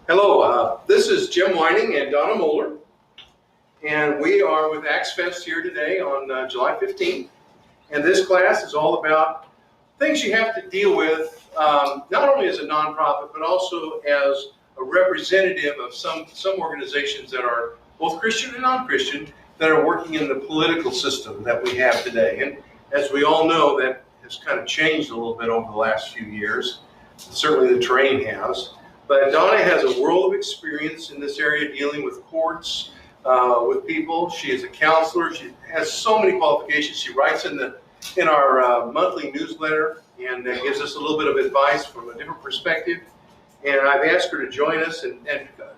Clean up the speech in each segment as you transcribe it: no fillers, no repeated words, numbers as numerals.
Hello, this is Jim Wining and Donna Moller, and we are with Axe Fest here today on July 15th. And this class is all about things you have to deal with, not only as a nonprofit, but also as a representative of some organizations that are both Christian and non-Christian that are working in the political system that we have today. And as we all know, that has kind of changed a little bit over the last few years. Certainly the terrain has. But Donna has a world of experience in this area dealing with courts, with people. She is a counselor. She has so many qualifications. She writes in our monthly newsletter and gives us a little bit of advice from a different perspective. And I've asked her to join us and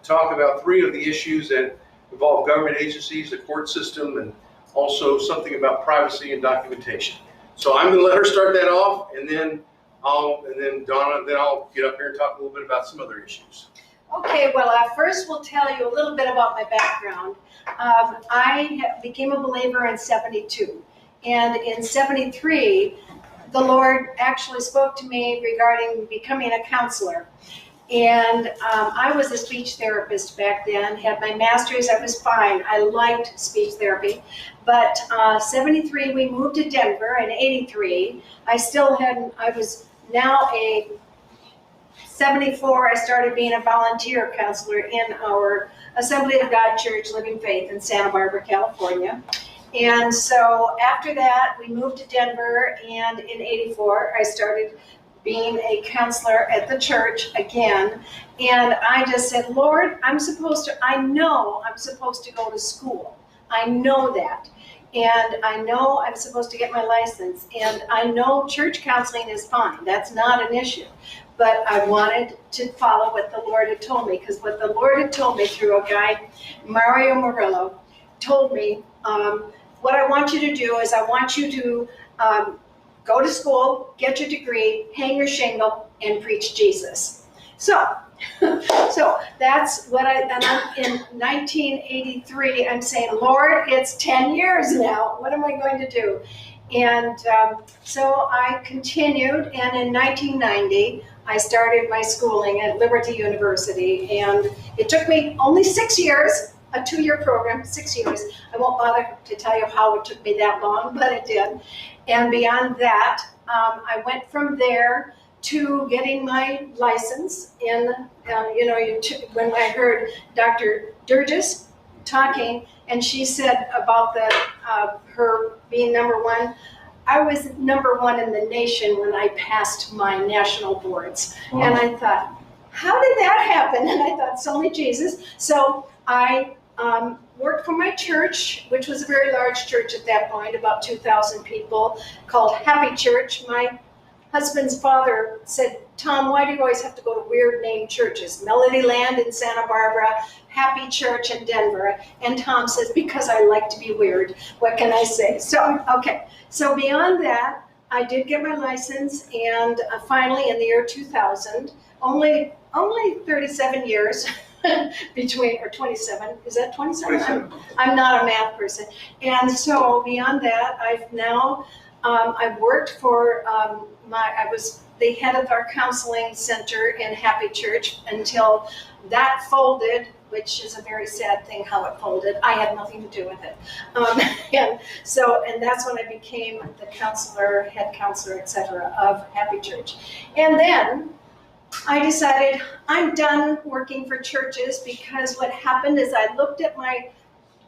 talk about three of the issues that involve government agencies, the court system, and also something about privacy and documentation. So I'm going to let her start that off, and then Donna, then I'll get up here and talk a little bit about some other issues. Okay, well, first we'll tell you a little bit about my background. I became a believer in 72, and in 73, the Lord actually spoke to me regarding becoming a counselor. And I was a speech therapist back then, had my master's. I was fine. I liked speech therapy. But 73, we moved to Denver. In 83, I was now a 74, I started being a volunteer counselor in our Assembly of God Church Living Faith in Santa Barbara, California. And so after that, we moved to Denver, and in 84, I started being a counselor at the church again. And I just said, Lord, I know I'm supposed to go to school. I know that. And I know I'm supposed to get my license. And I know church counseling is fine. That's not an issue. But I wanted to follow what the Lord had told me, because what the Lord had told me through a guy, Mario Murillo, told me, what I want you to do is I want you to go to school, get your degree, hang your shingle, and preach Jesus. So that's what in 1983, I'm saying, Lord, it's 10 years now. What am I going to do? And so I continued, and in 1990, I started my schooling at Liberty University, and it took me only 6 years, a 2-year program, 6 years. I won't bother to tell you how it took me that long, but it did. And beyond that, I went from there to getting my license in, when I heard Dr. Durgis talking, and she said about her being number one. I was number one in the nation when I passed my national boards. Wow. And I thought, how did that happen? And I thought, it's only Jesus. So I worked for my church, which was a very large church at that point, about 2,000 people, called Happy Church. My husband's father said, Tom, why do you always have to go to weird named churches? Melody Land in Santa Barbara, Happy Church in Denver. And Tom says, because I like to be weird. What can I say? So, okay. So beyond that, I did get my license, and finally in the year 2000, only 37 years between, or 27, is that 27? I'm not a math person. And so beyond that, I've worked for, I was the head of our counseling center in Happy Church until that folded, which is a very sad thing how it folded. I had nothing to do with it. And that's when I became the counselor, head counselor, etc. of Happy Church. And then I decided I'm done working for churches, because what happened is I looked at my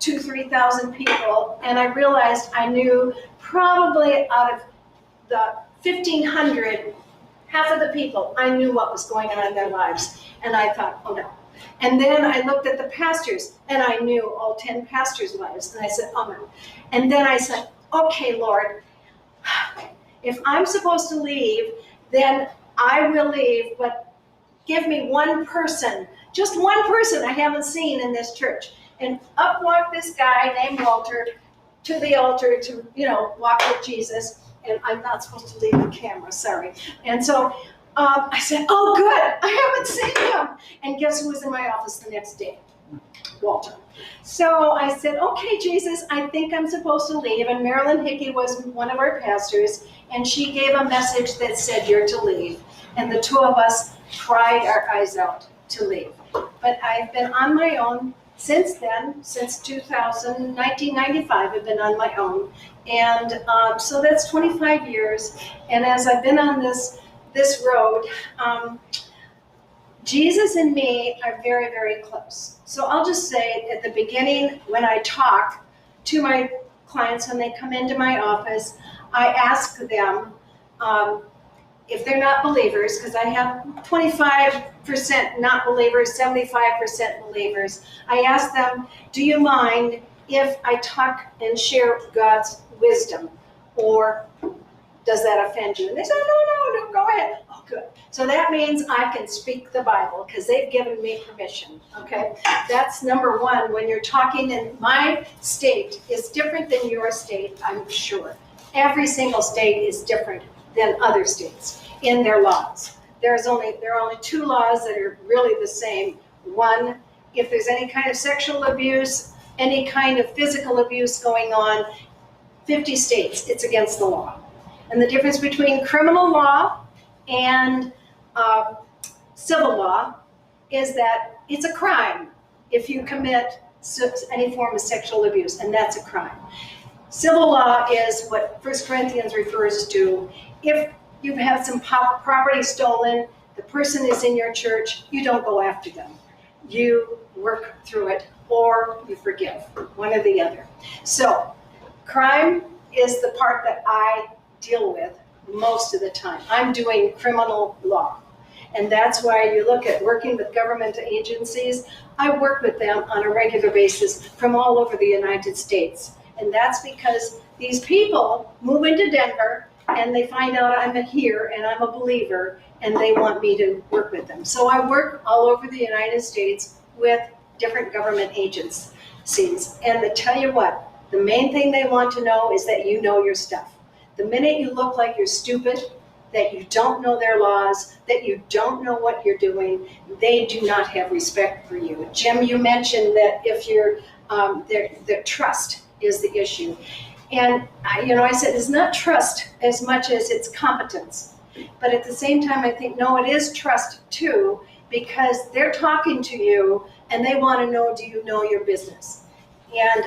2,000-3,000 people, and I realized I knew probably out of the 1,500, half of the people, I knew what was going on in their lives. And I thought, oh no. And then I looked at the pastors, and I knew all 10 pastors' lives. And I said, oh no. And then I said, okay, Lord, if I'm supposed to leave, then I will leave, but give me one person, just one person I haven't seen in this church. And up walked this guy named Walter to the altar to, walk with Jesus. And I'm not supposed to leave the camera, sorry. And so I said, oh good, I haven't seen him. And guess who was in my office the next day? Walter. So I said, okay, Jesus, I think I'm supposed to leave. And Marilyn Hickey was one of our pastors, and she gave a message that said, you're to leave. And the two of us cried our eyes out to leave. But I've been on my own since then, since 1995, I've been on my own. And so that's 25 years. And as I've been on this road, Jesus and me are very, very close. So I'll just say at the beginning, when I talk to my clients, when they come into my office, I ask them if they're not believers, because I have 25% not believers, 75% believers. I ask them, do you mind if I talk and share God's wisdom? Or does that offend you? And they say, no, go ahead. Oh, good. So that means I can speak the Bible because they've given me permission, okay? That's number one. When you're talking, and my state is different than your state, I'm sure. Every single state is different than other states in their laws. There are only two laws that are really the same. One, if there's any kind of sexual abuse, any kind of physical abuse going on, 50 states, it's against the law. And the difference between criminal law and civil law is that it's a crime if you commit any form of sexual abuse, and that's a crime. Civil law is what 1 Corinthians refers to. If you've had some property stolen, the person is in your church, you don't go after them. You work through it, or you forgive, one or the other. So crime is the part that I deal with most of the time. I'm doing criminal law. And that's why you look at working with government agencies. I work with them on a regular basis from all over the United States. And that's because these people move into Denver and they find out I'm here and I'm a believer and they want me to work with them. So I work all over the United States with different government agencies. And to tell you what, the main thing they want to know is that you know your stuff. The minute you look like you're stupid, that you don't know their laws, that you don't know what you're doing, they do not have respect for you. Jim, you mentioned that if you're, their trust is the issue. And I said it's not trust as much as it's competence. But at the same time, I think, no, it is trust too, because they're talking to you and they want to know, do you know your business? And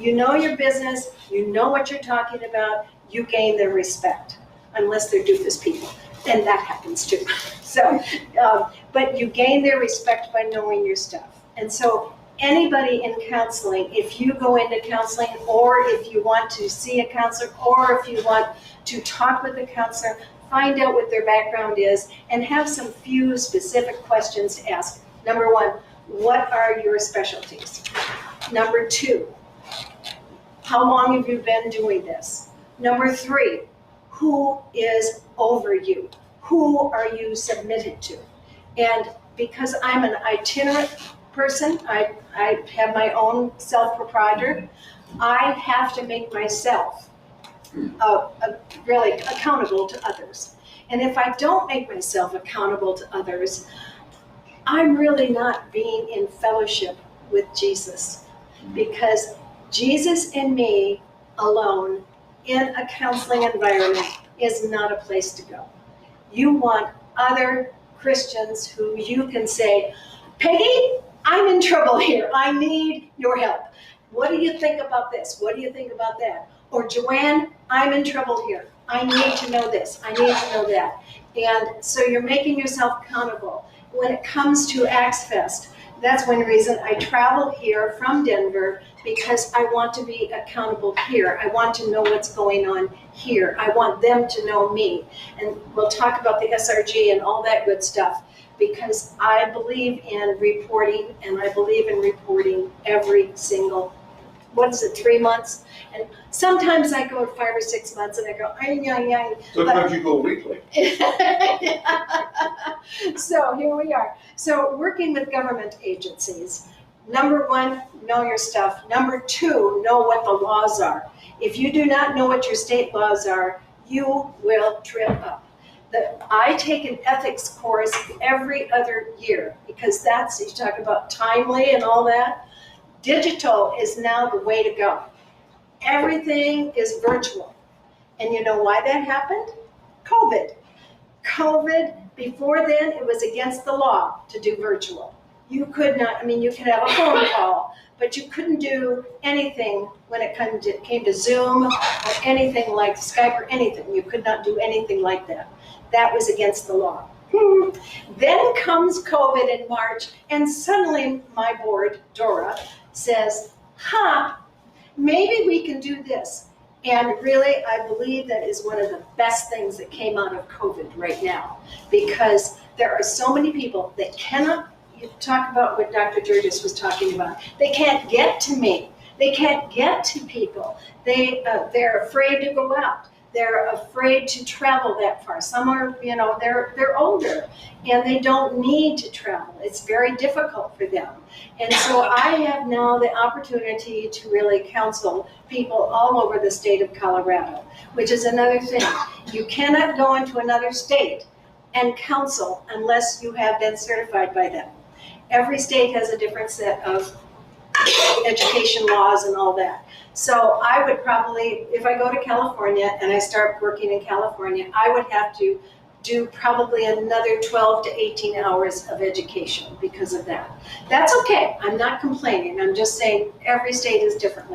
you know your business, you know what you're talking about, you gain their respect, unless they're doofus people, and that happens too. So, but you gain their respect by knowing your stuff. And so anybody in counseling, if you go into counseling, or if you want to see a counselor, or if you want to talk with a counselor, find out what their background is and have some few specific questions to ask. Number one, what are your specialties? Number two, how long have you been doing this? Number three, who is over you? Who are you submitted to? And because I'm an itinerant person, I have my own self-proprietor, I have to make myself really accountable to others. And if I don't make myself accountable to others, I'm really not being in fellowship with Jesus, because Jesus and me alone in a counseling environment is not a place to go. You want other Christians who you can say, Peggy, I'm in trouble here. I need your help. What do you think about this? What do you think about that? Or Joanne, I'm in trouble here. I need to know this. I need to know that. And so you're making yourself accountable. When it comes to Axe Fest, that's one reason I travel here from Denver, because I want to be accountable here. I want to know what's going on here. I want them to know me. And we'll talk about the SRG and all that good stuff, because I believe in reporting, and I believe in reporting every single, 3 months? And sometimes I go 5 or 6 months and I go, ay. Sometimes you go weekly. So here we are. So working with government agencies, number one, know your stuff. Number two, know what the laws are. If you do not know what your state laws are, you will trip up. I take an ethics course every other year, because you talk about timely and all that. Digital is now the way to go. Everything is virtual. And you know why that happened? COVID. COVID, before then, it was against the law to do virtual. You could not, I mean, you could have a phone call, but you couldn't do anything when it came to Zoom or anything like Skype or anything. You could not do anything like that. That was against the law. Then comes COVID in March, and suddenly my board, Dora, says, maybe we can do this. And really, I believe that is one of the best things that came out of COVID right now, because there are so many people that cannot, you talk about what Dr. Georges was talking about, they can't get to me. They can't get to people. They're afraid to go out. They're afraid to travel that far. Some are, they're older and they don't need to travel. It's very difficult for them. And so I have now the opportunity to really counsel people all over the state of Colorado, which is another thing. You cannot go into another state and counsel unless you have been certified by them. Every state has a different set of education laws and all that. So I would probably, if I go to California and I start working in California, I would have to do probably another 12 to 18 hours of education because of that. That's okay. I'm not complaining. I'm just saying every state is different.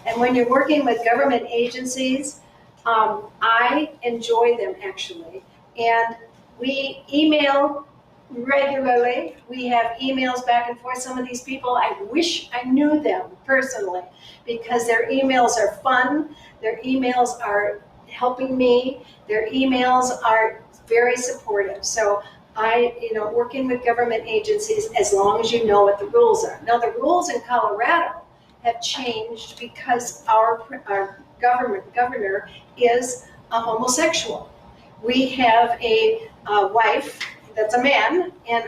And when you're working with government agencies, I enjoy them actually. And we email regularly. We have emails back and forth. Some of these people, I wish I knew them personally because their emails are fun. Their emails are helping me. Their emails are very supportive. So working with government agencies, as long as you know what the rules are. Now the rules in Colorado have changed because our governor is a homosexual. We have a wife that's a man, and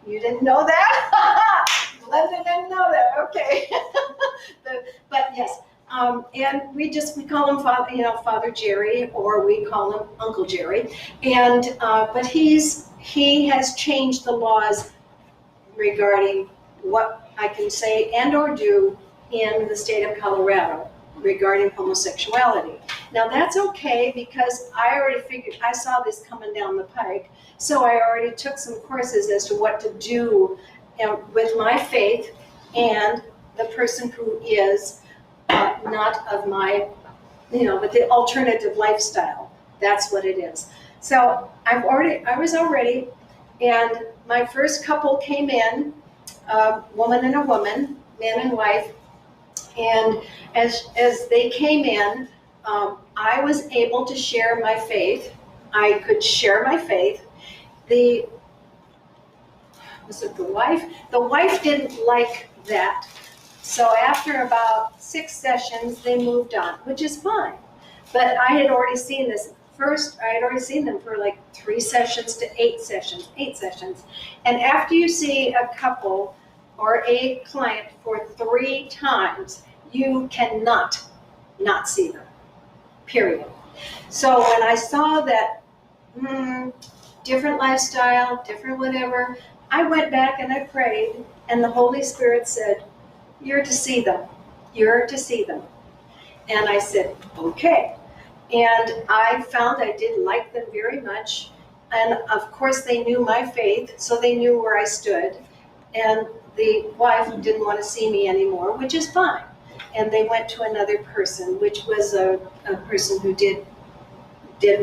you didn't know that? Glenda didn't know that, okay. But yes, and we call him Father Jerry, or we call him Uncle Jerry. And, but he has changed the laws regarding what I can say and or do in the state of Colorado regarding homosexuality. Now that's okay because I already figured, I saw this coming down the pike, so I already took some courses as to what to do with my faith and the person who is not of my, with the alternative lifestyle. That's what it is. So I was already, and my first couple came in, a woman and a woman, man and wife, and as they came in, I was able to share my faith. I could share my faith. Was it the wife? The wife didn't like that. So after about 6 sessions, they moved on, which is fine. But I had already seen this. First, I had already seen them for like 3 sessions to 8 sessions. And after you see a couple or a client for 3 times, you cannot not see them, period. So when I saw that different lifestyle, different whatever, I went back and I prayed, and the Holy Spirit said, you're to see them. You're to see them. And I said, okay. And I found I did like them very much. And of course they knew my faith, so they knew where I stood. And the wife didn't want to see me anymore, which is fine. And they went to another person, which was a person who did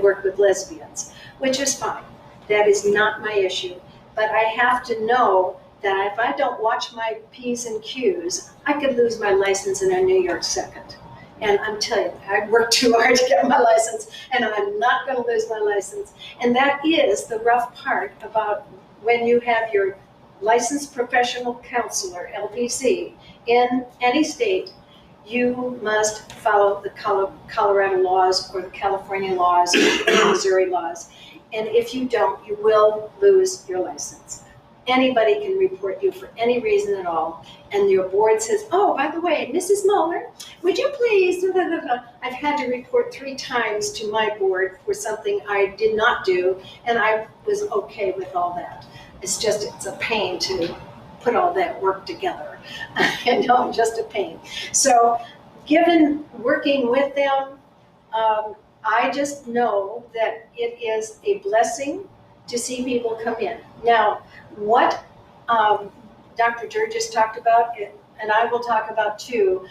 work with lesbians, which is fine. That is not my issue. But I have to know that if I don't watch my P's and Q's, I could lose my license in a New York second. And I'm telling you, I worked too hard to get my license, and I'm not going to lose my license. And that is the rough part about when you have your licensed professional counselor, LPC, in any state. You must follow the Colorado laws or the California laws or the Missouri laws. And if you don't, you will lose your license. Anybody can report you for any reason at all. And your board says, oh, by the way, Mrs. Moller, would you please, I've had to report 3 times to my board for something I did not do, and I was okay with all that. It's a pain to put all that work together. Just a pain. So given working with them, I just know that it is a blessing to see people come in. Now, what Dr. Durgis talked about, and I will talk about too,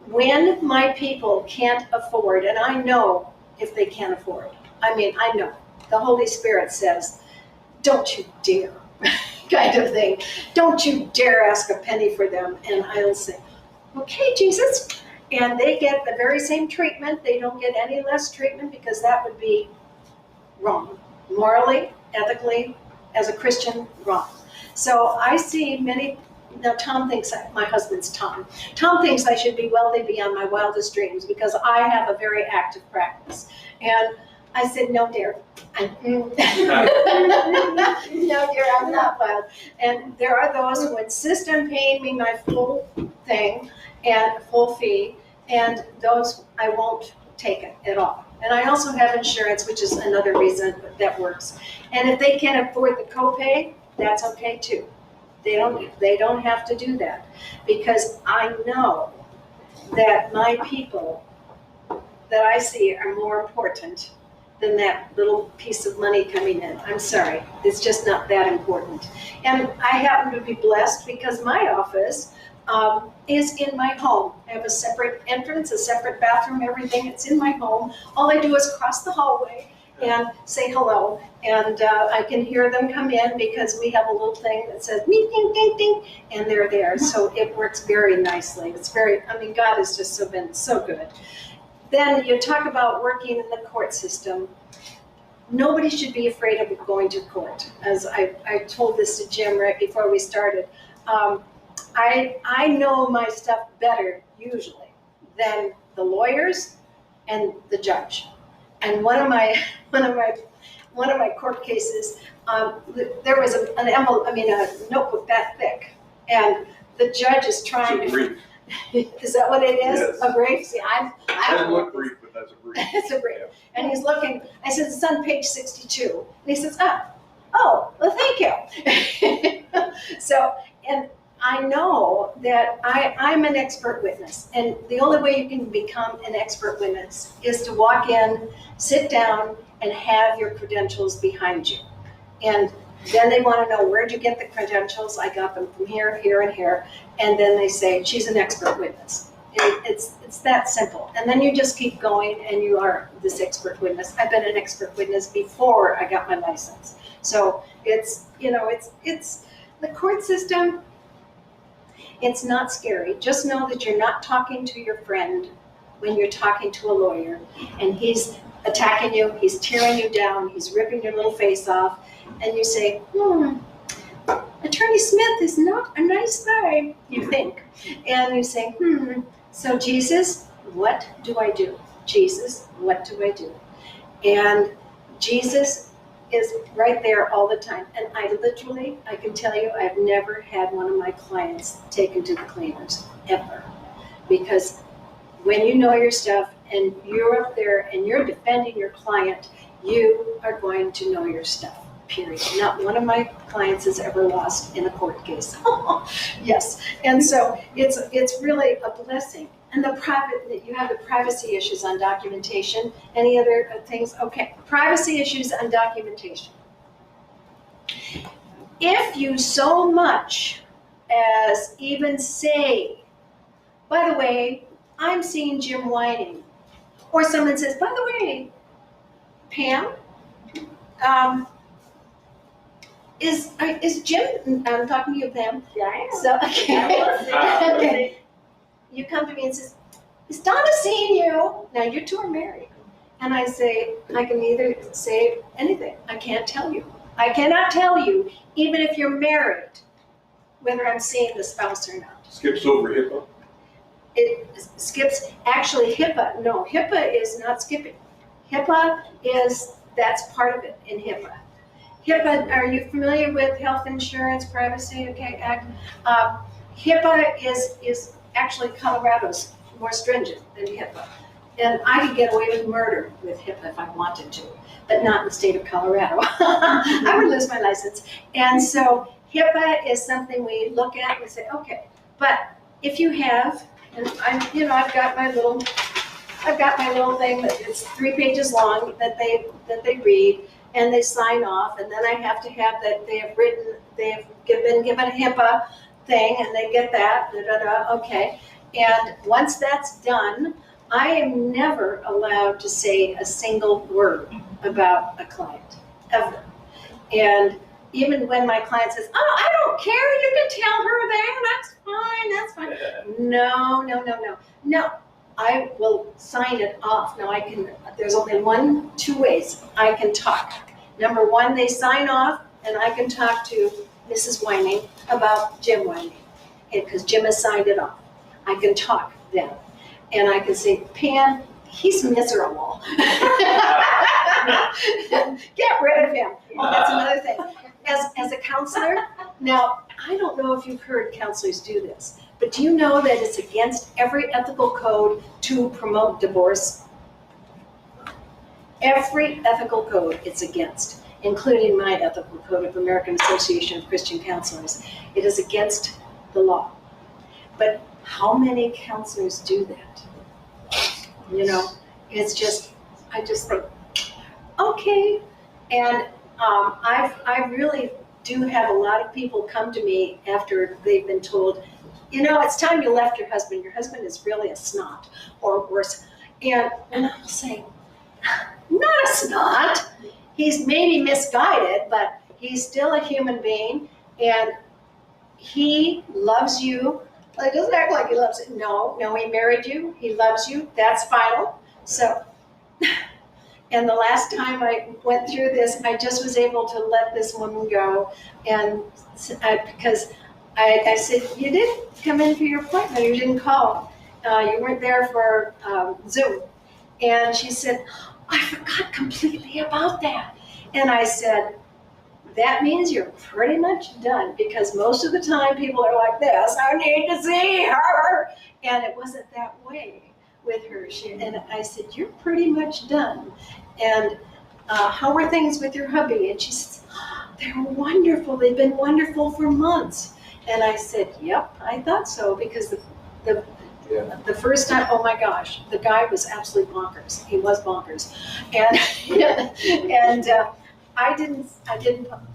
when my people can't afford, and I know if they can't afford, I mean, I know, the Holy Spirit says, don't you dare, kind of thing. Don't you dare ask a penny for them. And I'll say, okay, Jesus. And they get the very same treatment. They don't get any less treatment because that would be wrong. Morally, ethically, as a Christian, wrong. So I see many, now Tom thinks, my husband's Tom. Tom thinks I should be wealthy beyond my wildest dreams because I have a very active practice. And I said, no, dear. No, dear, I'm not wild. And there are those who insist on paying me my full thing and full fee, and those I won't take it at all. And I also have insurance, which is another reason that works. And if they can't afford the copay, that's okay too. They don't have to do that because I know that my people that I see are more important than that little piece of money coming in. I'm sorry, it's just not that important. And I happen to be blessed because my office is in my home. I have a separate entrance, a separate bathroom, everything. It's in my home. All I do is cross the hallway and say hello. And I can hear them come in because we have a little thing that says ding, ding, ding, ding, and they're there. So it works very nicely. It's very, I mean, God has just been so good. Then you talk about working in the court system. Nobody should be afraid of going to court. As I told this to Jim right before we started. I know my stuff better usually than the lawyers and the judge. And one of my court cases, there was a notebook that thick, and the judge is trying to. Is that what it is? Yes. A brief? See, I Doesn't look brief, but that's a brief. It's a brief. Yeah. And he's looking. I said, it's on page 62. And he says, oh, well, thank you. So, and I know that I'm an expert witness, and the only way you can become an expert witness is to walk in, sit down, and have your credentials behind you. And then they want to know, where'd you get the credentials? I got them from here, here, and here. And then they say, she's an expert witness. It's that simple. And then you just keep going, and you are this expert witness. I've been an expert witness before I got my license. So it's the court system. It's not scary. Just know that you're not talking to your friend when you're talking to a lawyer, and he's attacking you, he's tearing you down, he's ripping your little face off, and you say, Attorney Smith is not a nice guy, you think. And you say, so Jesus, what do I do? Jesus, what do I do? And Jesus is right there all the time. And I can tell you, I've never had one of my clients taken to the cleaners, ever. Because when you know your stuff and you're up there and you're defending your client, you are going to know your stuff, period. Not one of my clients has ever lost in a court case. Yes, and so it's really a blessing. And you have the privacy issues on documentation. Any other things? Okay, privacy issues on documentation. If you so much as even say, by the way, I'm seeing Jim Wining, or someone says, by the way, Pam, is Jim? I'm talking to you, Pam. Yeah, I am. So okay. You come to me and says, is Donna seeing you? Now you two are married. And I say, I can neither say anything. I can't tell you. I cannot tell you, even if you're married, whether I'm seeing the spouse or not. Skips over HIPAA. It skips, actually HIPAA, no, HIPAA is not skipping. HIPAA that's part of it in HIPAA. HIPAA, are you familiar with Health Insurance Privacy Act? HIPAA is actually Colorado's more stringent than HIPAA. And I could get away with murder with HIPAA if I wanted to, but not in the state of Colorado. I would lose my license. And so HIPAA is something we look at and say, okay, but if you have, and I've got my little I've got my little thing that it's 3 pages long that they read and they sign off, and then I have to have that they've been given a HIPAA thing, and they get that, okay. And once that's done, I am never allowed to say a single word about a client, ever. And even when my client says, "Oh, I don't care, you can tell her that, that's fine. No, I will sign it off. Now there's only two ways I can talk. Number one, they sign off, and I can talk to Mrs. Wining about Jim Wining, because Jim has signed it off. I can talk then. And I can say, Pam, he's miserable. Get rid of him. Oh, that's another thing. As a counselor, now, I don't know if you've heard counselors do this, but do you know that it's against every ethical code to promote divorce? Every ethical code it's against, including my ethical code of American Association of Christian Counselors. It is against the law. But how many counselors do that? You know, it's just, I just think, okay. And I really do have a lot of people come to me after they've been told, you know, it's time you left your husband. Your husband is really a snot, or worse. And I'll say, not a snot. He's maybe misguided, but he's still a human being, and he loves you. It doesn't act like he loves it. No, he married you. He loves you. That's final. So, and the last time I went through this, I just was able to let this woman go, and because I said, you didn't come in for your appointment. You didn't call. You weren't there for Zoom. And she said, I forgot completely about that. And I said, that means you're pretty much done, because most of the time people are like this, I need to see her. And it wasn't that way with her. And I said, you're pretty much done. And how are things with your hubby? And she says, they're wonderful. They've been wonderful for months. And I said, yep, I thought so, because the first time, oh my gosh, the guy was absolutely bonkers. He was bonkers. And I didn't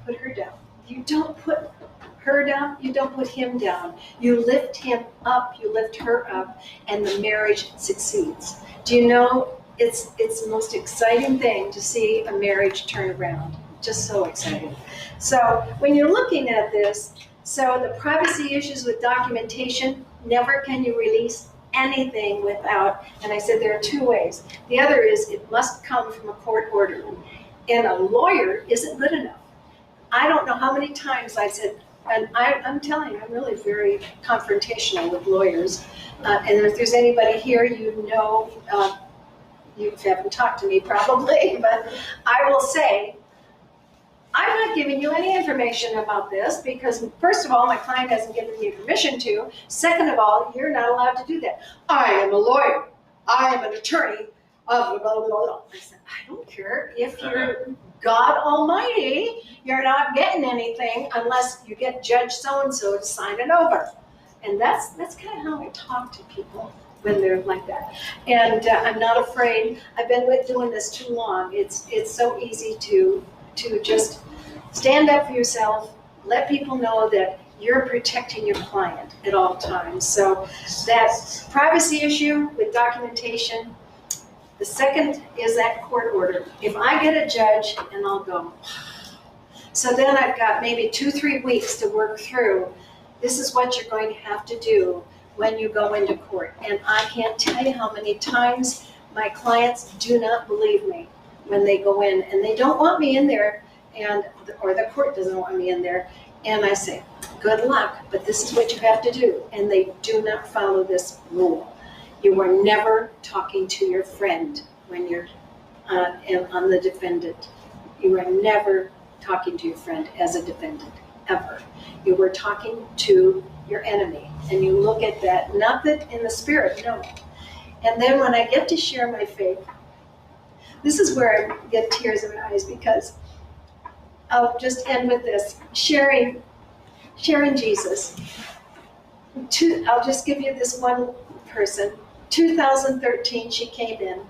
put her down. You don't put her down, you don't put him down. You lift him up, you lift her up, and the marriage succeeds. Do you know, it's the most exciting thing to see a marriage turn around. Just so exciting. So when you're looking at this, so the privacy issues with documentation, never can you release anything without, and I said there are two ways. The other is it must come from a court order. And a lawyer isn't good enough. I don't know how many times I said, and I'm telling you, I'm really very confrontational with lawyers. And if there's anybody here, you know, you haven't talked to me probably, but I will say, I'm not giving you any information about this because, first of all, my client hasn't given me permission to. Second of all, you're not allowed to do that. I am a lawyer. I am an attorney. Blah, blah, blah, blah. I said, I don't care if you're God Almighty, you're not getting anything unless you get Judge so-and-so to sign it over. And that's kind of how I talk to people when they're like that. And I'm not afraid. I've been doing this too long. It's so easy to just stand up for yourself, let people know that you're protecting your client at all times. So that privacy issue with documentation. The second is that court order. If I get a judge, and I'll go, so then I've got maybe 2-3 weeks to work through, this is what you're going to have to do when you go into court. And I can't tell you how many times my clients do not believe me when they go in, and they don't want me in there, or the court doesn't want me in there. And I say, good luck, but this is what you have to do. And they do not follow this rule. You are never talking to your friend when you're on the defendant. You are never talking to your friend as a defendant, ever. You were talking to your enemy. And you look at that, not that in the spirit, no. And then when I get to share my faith, this is where I get tears in my eyes, because I'll just end with this, sharing Jesus. I'll just give you this one person. 2013, she came in,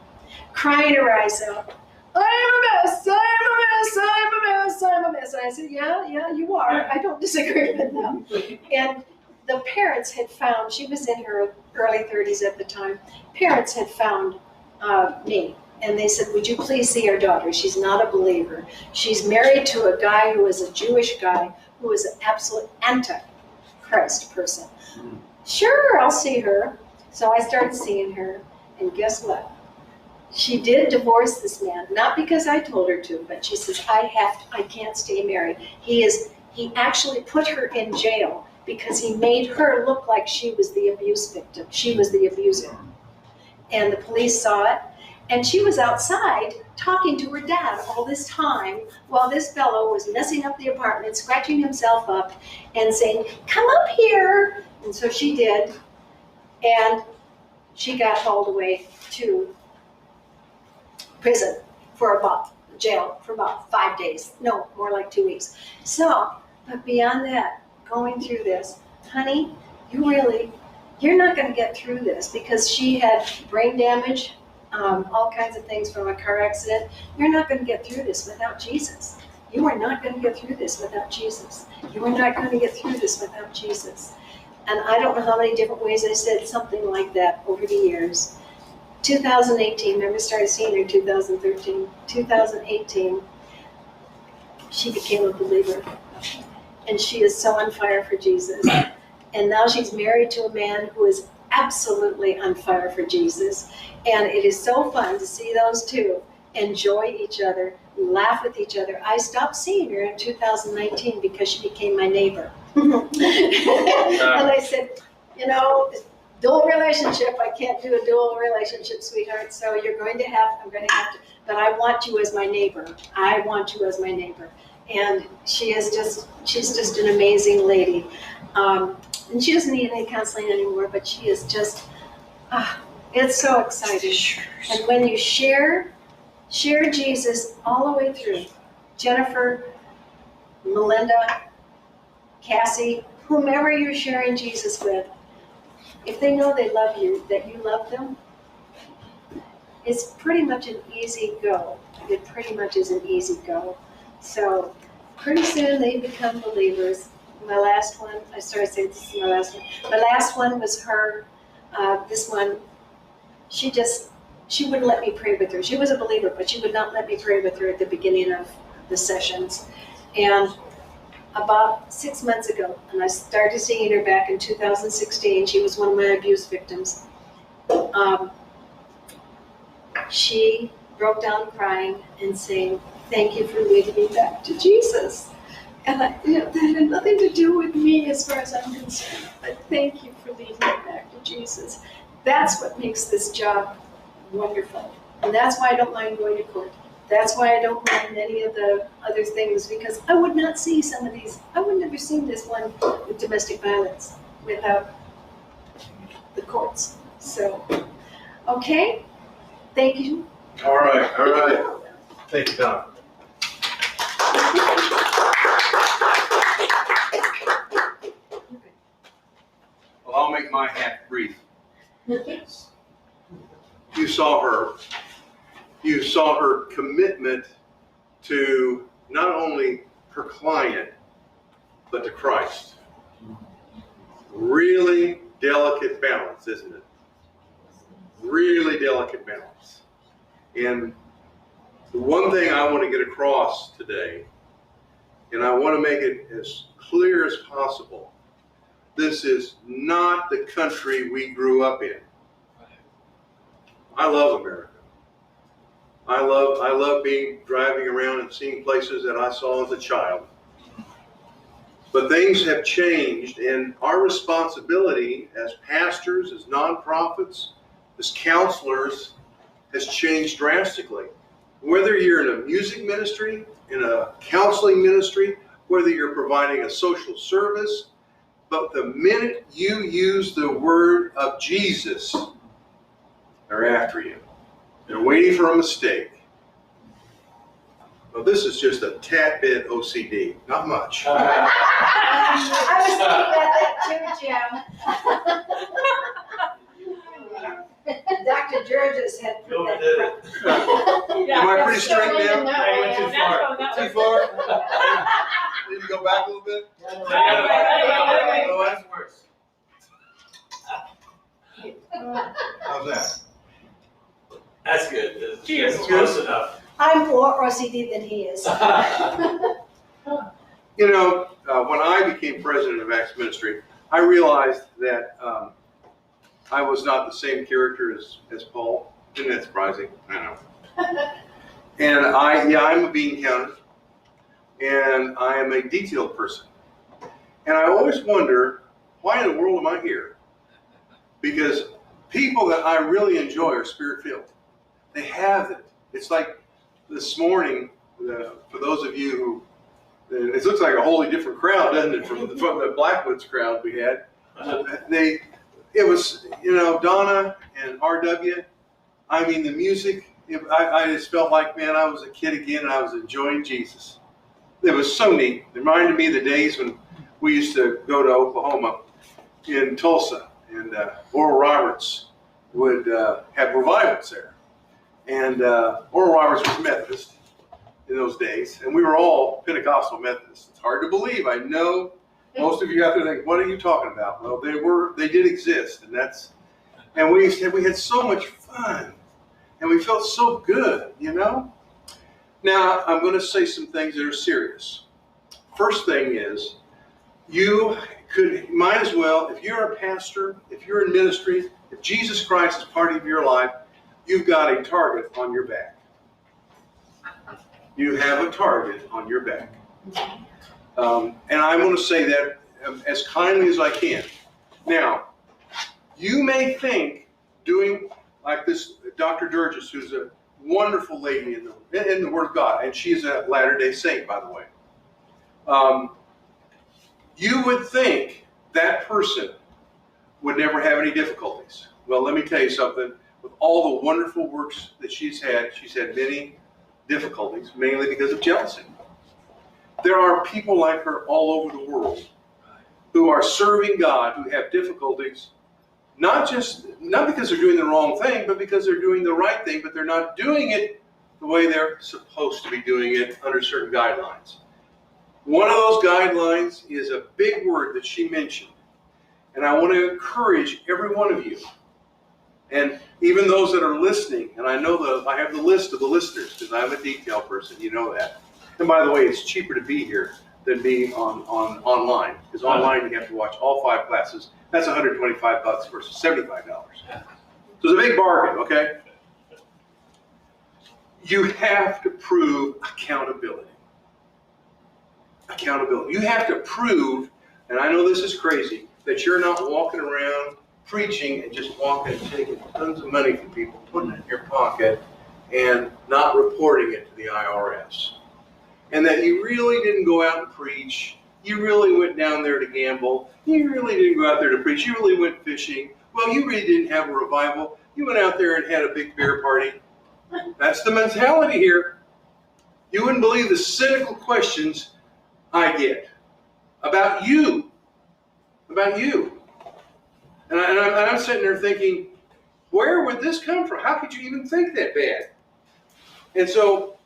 crying her eyes out. I'm a mess, I'm a mess, I'm a mess, I'm a mess. And I said, yeah, you are. I don't disagree with them. And the parents had found, she was in her early 30s at the time, parents had found me. And they said, would you please see our daughter? She's not a believer. She's married to a guy who is a Jewish guy who is an absolute anti-Christ person. Sure, I'll see her. So I started seeing her, and guess what? She did divorce this man, not because I told her to, but she says, I can't stay married. He actually put her in jail because he made her look like she was the abuse victim. She was the abuser. And the police saw it, and she was outside talking to her dad all this time while this fellow was messing up the apartment, scratching himself up and saying, come up here. And so she did, and she got hauled away to prison jail for about 5 days. No, more like 2 weeks. So, but beyond that, going through this, honey, you're not going to get through this because she had brain damage, all kinds of things from a car accident. You're not going to get through this without Jesus. You are not going to get through this without Jesus. You are not going to get through this without Jesus. And I don't know how many different ways I said something like that over the years. 2018, remember, started seeing her in 2013. 2018, she became a believer. And she is so on fire for Jesus. And now she's married to a man who is absolutely on fire for Jesus. And it is so fun to see those two enjoy each other, laugh with each other. I stopped seeing her in 2019 because she became my neighbor. And I said, dual relationship, I can't do a dual relationship, sweetheart, so I'm going to have to, but I want you as my neighbor. I want you as my neighbor. And she's just an amazing lady. And she doesn't need any counseling anymore, but she is just, it's so exciting. And when you share Jesus all the way through, Jennifer, Melinda, Cassie, whomever you're sharing Jesus with, if they know they love you, that you love them, it's pretty much an easy go. It pretty much is an easy go. So pretty soon they become believers. My last one, I started saying this is my last one. My last one was her, this one, she wouldn't let me pray with her. She was a believer, but she would not let me pray with her at the beginning of the sessions. And about 6 months ago, and I started seeing her back in 2016. She was one of my abuse victims. She broke down crying and saying, thank you for leading me back to Jesus. And that had nothing to do with me as far as I'm concerned, but thank you for leading me back to Jesus. That's what makes this job wonderful. And that's why I don't mind going to court. That's why I don't mind any of the other things, because I would not see some of these. I would never seen this one with domestic violence without the courts. So, okay, thank you. All right. Thank you, Don. Well, I'll make my half brief. You saw her commitment to not only her client, but to Christ. Really delicate balance, isn't it? Really delicate balance. And the one thing I want to get across today, and I want to make it as clear as possible, this is not the country we grew up in. I love America. I love driving around and seeing places that I saw as a child. But things have changed, and our responsibility as pastors, as nonprofits, as counselors has changed drastically. Whether you're in a music ministry, in a counseling ministry, whether you're providing a social service, but the minute you use the word of Jesus, they're after you. They're waiting for a mistake. Well, this is just a tad bit OCD, not much. I was thinking about that too, Jim. Burgess had put You that. overdid it. Am I pretty straight now? I went too far. Too far? Need to go back a little bit? Right. Oh, That's worse. how's that? That's good. That's Cheers. close enough. I'm more OCD than he is. You know, when I became president of Acts Ministry, I realized that I was not the same character as Paul. Isn't that surprising? I know. And I'm a bean counter, and I am a detailed person. And I always wonder, why in the world am I here? Because people that I really enjoy are spirit-filled. They have it. It's like this morning, for those of you who, it looks like a wholly different crowd, doesn't it, from the Blackwoods crowd we had. It was, Donna and RW, I mean, the music, I just felt like, man, I was a kid again and I was enjoying Jesus. It was so neat. It reminded me of the days when we used to go to Oklahoma in Tulsa, and Oral Roberts would have revivals there. And Oral Roberts was Methodist in those days, and we were all Pentecostal Methodists. It's hard to believe. I know most of you out there think, what are you talking about? Well, they did exist, and we had so much fun, and we felt so good, Now, I'm going to say some things that are serious. First thing is, you might as well, if you're a pastor, if you're in ministry, if Jesus Christ is part of your life, you've got a target on your back. You have a target on your back. And I want to say that as kindly as I can. Now, you may think doing like this, Dr. Durgis, who's a wonderful lady in the Word of God, and she's a Latter-day Saint, by the way. You would think that person would never have any difficulties. Well, let me tell you something. With all the wonderful works that she's had many difficulties, mainly because of jealousy. There are people like her all over the world who are serving God, who have difficulties, not because they're doing the wrong thing, but because they're doing the right thing, but they're not doing it the way they're supposed to be doing it under certain guidelines. One of those guidelines is a big word that she mentioned. And I want to encourage every one of you, and even those that are listening, and I know I have the list of the listeners because I'm a detail person, you know that. And by the way, it's cheaper to be here than being online, because online you have to watch all 5 classes. That's $125 versus $75. So it's a big bargain, okay? You have to prove accountability. Accountability. You have to prove, and I know this is crazy, that you're not walking around preaching and just walking and taking tons of money from people, putting it in your pocket, and not reporting it to the IRS. And that you really didn't go out and preach. You really went down there to gamble. You really didn't go out there to preach. You really went fishing. Well, you really didn't have a revival. You went out there and had a big beer party. That's the mentality here. You wouldn't believe the cynical questions I get about you. About you. And I'm sitting there thinking, where would this come from? How could you even think that bad? And so,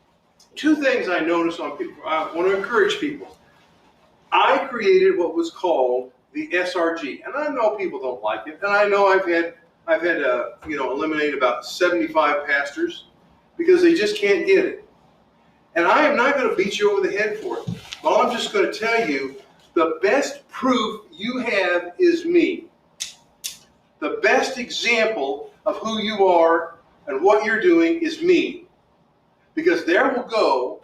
2 things I notice on people. I want to encourage people. I created what was called the SRG, and I know people don't like it, and I know I've had to eliminate about 75 pastors because they just can't get it. And I am not going to beat you over the head for it. All I'm just going to tell you, the best proof you have is me. The best example of who you are and what you're doing is me. Because they will go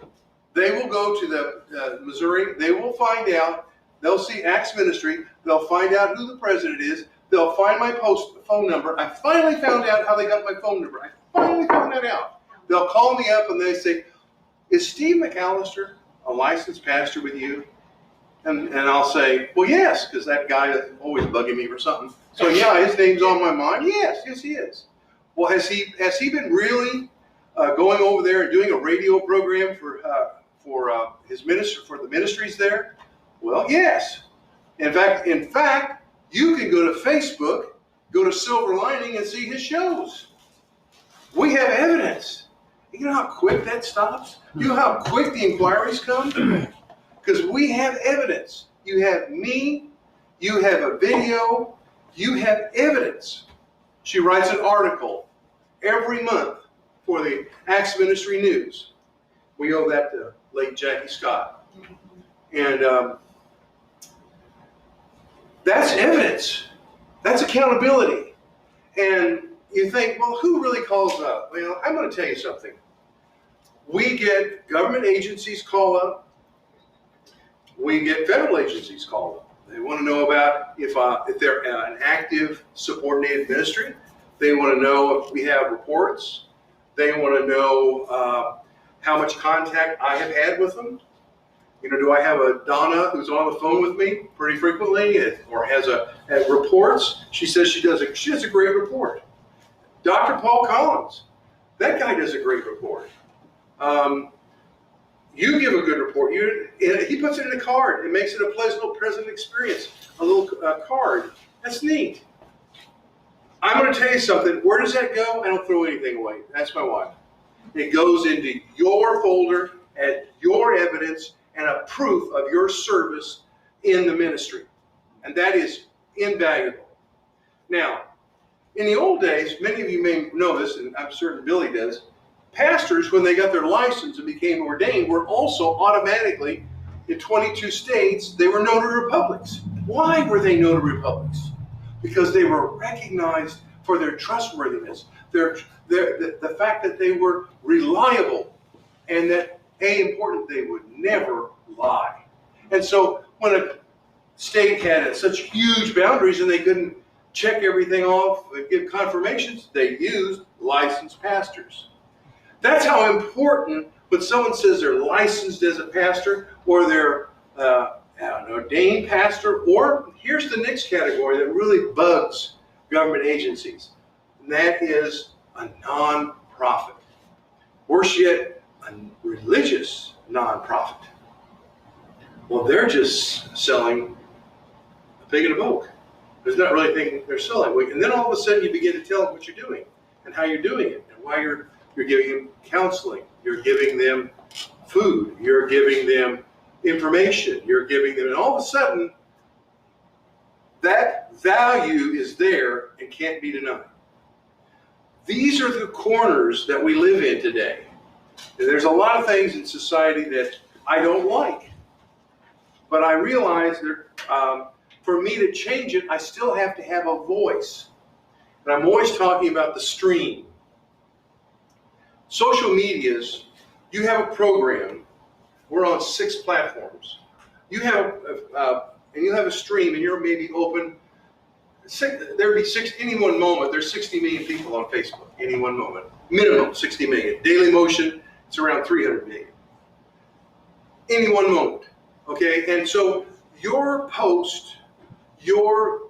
to the Missouri, they will find out, they'll see Acts Ministry, they'll find out who the president is, they'll find my phone number. I finally found out how they got my phone number. I finally found that out. They'll call me up and they say, is Steve McAllister a licensed pastor with you? And I'll say, well, yes, because that guy is always bugging me for something. So yeah, his name's on my mind. Yes, he is. Well, has he been really going over there and doing a radio program for the ministries there? Well, yes. In fact, you can go to Facebook, go to Silver Lining, and see his shows. We have evidence. You know how quick that stops? You know how quick the inquiries come? Because we have evidence. You have me, you have a video, you have evidence. She writes an article every month for the Acts Ministry News. We owe that to late Jackie Scott. And that's evidence. That's accountability. And you think, well, who really calls up? Well, I'm going to tell you something. We get government agencies call up. We get federal agencies call up. They want to know about if they're an active subordinated ministry. They want to know if we have reports. They want to know how much contact I have had with them. You know, do I have a Donna who's on the phone with me pretty frequently, or has reports? She says she does a great report. Dr. Paul Collins, that guy does a great report. You give a good report. He puts it in a card. It makes it a pleasant experience. A little card. That's neat. I'm going to tell you something. Where does that go? I don't throw anything away. That's my wife. It goes into your folder as your evidence and a proof of your service in the ministry. And that is invaluable. Now, in the old days, many of you may know this, and I'm certain Billy does, pastors, when they got their license and became ordained, were also automatically, in 22 states, they were notary publics. Why were they notary publics? Because they were recognized for their trustworthiness, the fact that they were reliable, and that, important, they would never lie. And so when a state had such huge boundaries and they couldn't check everything off and give confirmations, they used licensed pastors. That's how important when someone says they're licensed as a pastor, or they're an ordained pastor, or here's the next category that really bugs government agencies, and that is a non-profit. Worse yet, a religious non-profit. Well, they're just selling a pig in a poke. There's not really anything they're selling. And then all of a sudden you begin to tell them what you're doing and how you're doing it and why you're giving them counseling, you're giving them food, you're giving them information, you're giving them, and all of a sudden that value is there and can't be denied. These are the corners that we live in today. And there's a lot of things in society that I don't like. But I realize that for me to change it, I still have to have a voice. And I'm always talking about the stream. Social medias, you have a program. We're on 6 platforms. You have a stream, and you're maybe open. There'd be any one moment. There's 60 million people on Facebook. Any one moment, minimum 60 million. Daily Motion, it's around 300 million. Any one moment, okay. And so your post, your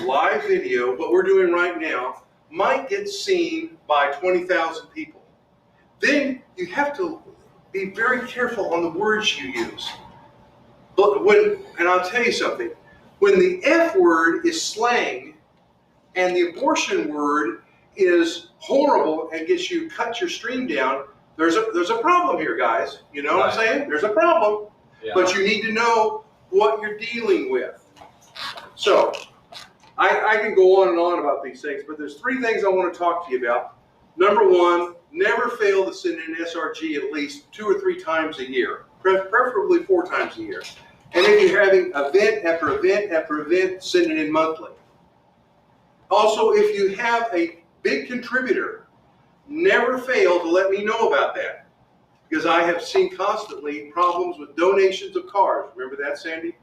live video, what we're doing right now, might get seen by 20,000 people. Then you have to be very careful on the words you use. But and I'll tell you something, when the F word is slang and the abortion word is horrible and gets you cut your stream down, there's a problem here, guys. You know what I'm saying? There's a problem. Yeah. But you need to know what you're dealing with. So I can go on and on about these things, but there's 3 things I want to talk to you about. Number 1, never fail to send in an SRG at least 2 or 3 times a year, preferably 4 times a year. And if you're having event after event after event, send it in monthly. Also, if you have a big contributor, never fail to let me know about that, because I have seen constantly problems with donations of cars. Remember that, Sandy?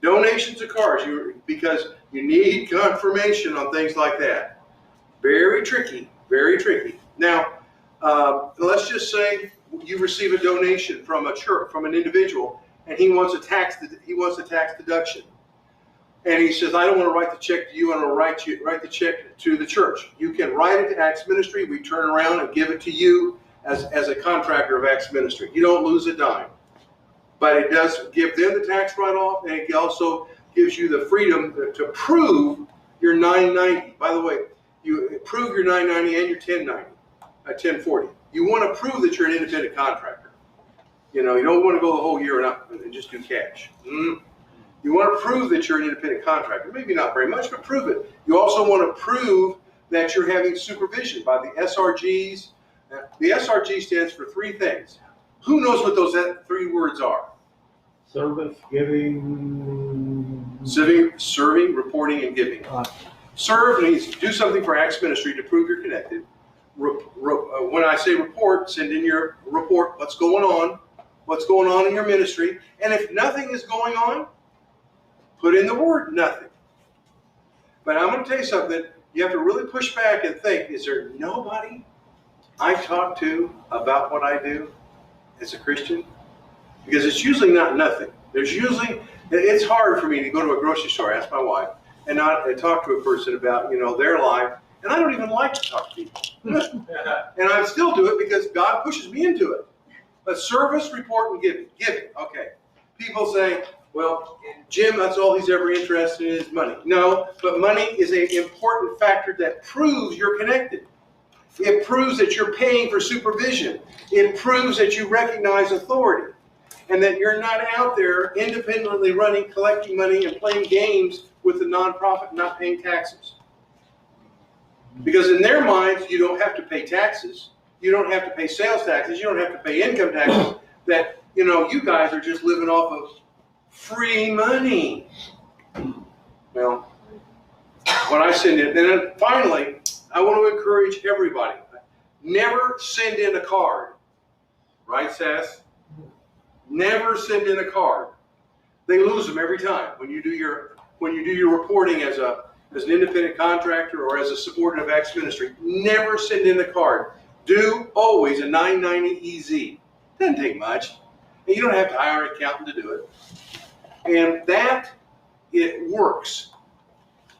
Donations of cars, because you need confirmation on things like that. Very tricky, very tricky. Now, let's just say you receive a donation from a church, from an individual, and he wants a tax deduction. And he says, I don't want to write the check to you, I want to write the check to the church. You can write it to Acts Ministry, we turn around and give it to you as a contractor of Acts Ministry. You don't lose a dime. But it does give them the tax write-off, and it also gives you the freedom to prove your 990. By the way, you prove your 990 and your 1090. a 1040. You want to prove that you're an independent contractor. You know, you don't want to go the whole year and just do cash. You want to prove that you're an independent contractor. Maybe not very much, but prove it. You also want to prove that you're having supervision by the SRGs. The SRG stands for three things. Who knows what those three words are? Service, giving. Serving, reporting, and giving. Serve means do something for Acts Ministry to prove you're connected. When I say report, send in your report. What's going on? What's going on in your ministry? And if nothing is going on, put in the word nothing. But I'm going to tell you something. You have to really push back and think, is there nobody I talk to about what I do as a Christian? Because it's usually not nothing. It's hard for me to go to a grocery store, ask my wife, and not talk to a person about, their life. And I don't even like to talk to people. And I still do it because God pushes me into it. But service, report, and giving. Giving, okay. People say, well, Jim, that's all he's ever interested in is money. No, but money is an important factor that proves you're connected. It proves that you're paying for supervision. It proves that you recognize authority. And that you're not out there independently running, collecting money, and playing games with the nonprofit, not paying taxes. Because in their minds, you don't have to pay taxes. You don't have to pay sales taxes. You don't have to pay income taxes. That, you guys are just living off of free money. Well, when I send in, and then finally, I want to encourage everybody. Never send in a card. Right, Sass? Never send in a card. They lose them every time. When you do your reporting as an independent contractor or as a subordinate of Acts Ministry, never send in a card. Do always a 990 EZ. Doesn't take much. And you don't have to hire an accountant to do it. And it works.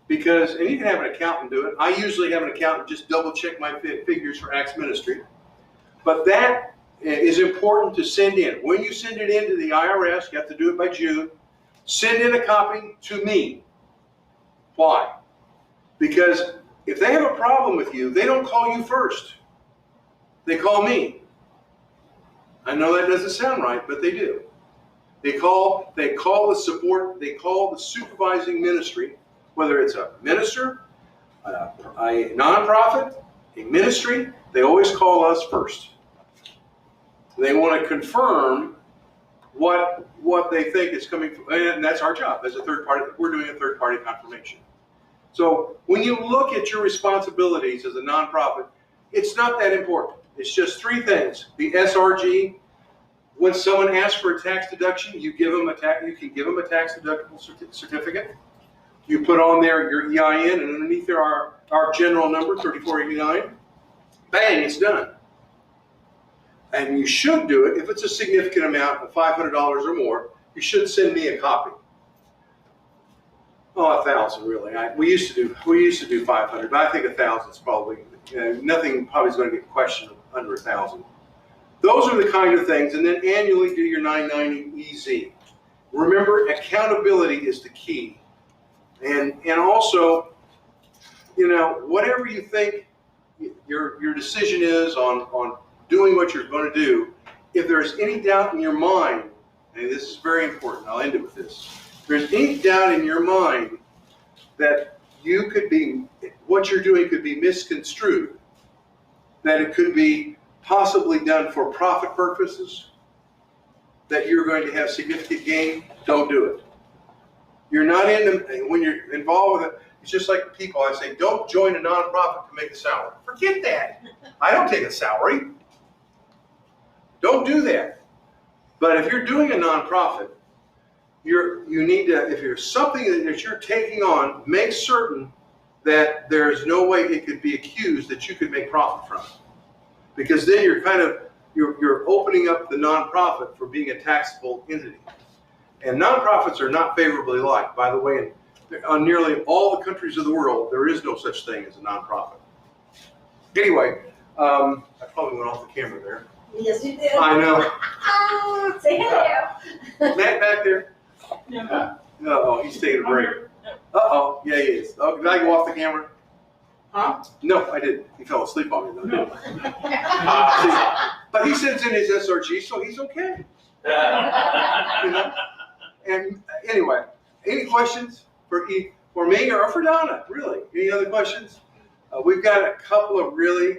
Because, and you can have an accountant do it. I usually have an accountant just double check my figures for Acts Ministry. But that is important to send in. When you send it in to the IRS, you have to do it by June, send in a copy to me. Why? Because if they have a problem with you, they don't call you first. They call me. I know that doesn't sound right, but they do. They call the support, they call the supervising ministry, whether it's a minister, a nonprofit, a ministry, they always call us first. They want to confirm what they think is coming from, and that's our job as a third party. We're doing a third party confirmation. So when you look at your responsibilities as a nonprofit, it's not that important. It's just three things. The SRG, when someone asks for a tax deduction, you can give them a tax deductible certificate. You put on there your EIN, and underneath there our general number, 3489. Bang, it's done. And you should do it if it's a significant amount of $500 or more. You should send me a copy. Oh, 1,000 really. We used to do 500, but I think 1,000 is probably nothing. Probably is going to get questioned under 1,000. Those are the kind of things, and then annually do your 990 EZ. Remember, accountability is the key, and also, whatever you think your decision is on doing what you're going to do, if there's any doubt in your mind, and this is very important, I'll end it with this. If there's any doubt in your mind that what you're doing could be misconstrued, that it could be possibly done for profit purposes, that you're going to have significant gain, don't do it. You're not when you're involved with it, it's just like people, I say, don't join a nonprofit to make a salary. Forget that. I don't take a salary. Don't do that. But if you're doing a nonprofit, you need to, if there's something that you're taking on, make certain that there's no way it could be accused that you could make profit from it. Because then you're opening up the nonprofit for being a taxable entity. And nonprofits are not favorably liked. By the way, on nearly all the countries of the world, there is no such thing as a nonprofit. Anyway, I probably went off the camera there. Yes, you did. I know. Say hello. Matt back there? No. Uh-oh, he's taking a break. Uh-oh, yeah, he is. Oh, did I go off the camera? Huh? No, I didn't. He fell asleep on me though, didn't he? Uh, But he said it's in his SRG, so he's okay. You know? And anyway, any questions for me or for Donna? Really? Any other questions? We've got a couple of really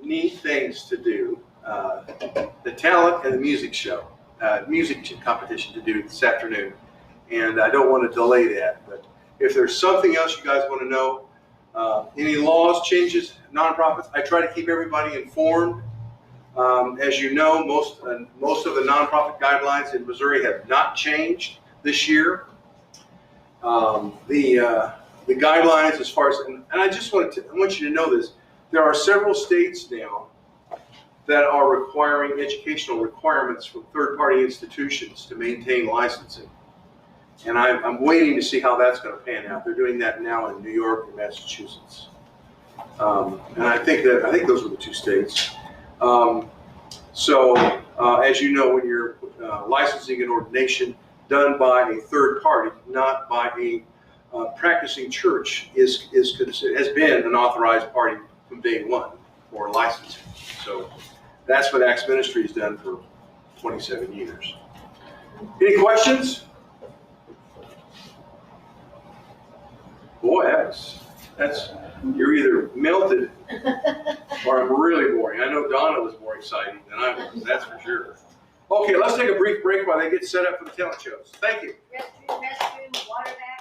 neat things to do. The talent and the music show, music competition to do this afternoon. And I don't want to delay that, but if there's something else you guys want to know, any laws, changes, nonprofits, I try to keep everybody informed. As you know, most of the nonprofit guidelines in Missouri have not changed this year. The guidelines as far as, and I just I want you to know this, there are several states now that are requiring educational requirements from third-party institutions to maintain licensing. And I'm waiting to see how that's going to pan out. They're doing that now in New York and Massachusetts. And I think those are the two states. As you know, when you're licensing an ordination done by a third party, not by a practicing church, has been an authorized party from day one for licensing. So that's what Acts Ministry has done for 27 years. Any questions? Boy, you're either melted or I'm really boring. I know Donna was more exciting than I was, that's for sure. Okay, let's take a brief break while they get set up for the talent shows. Thank you. Restroom, water bag.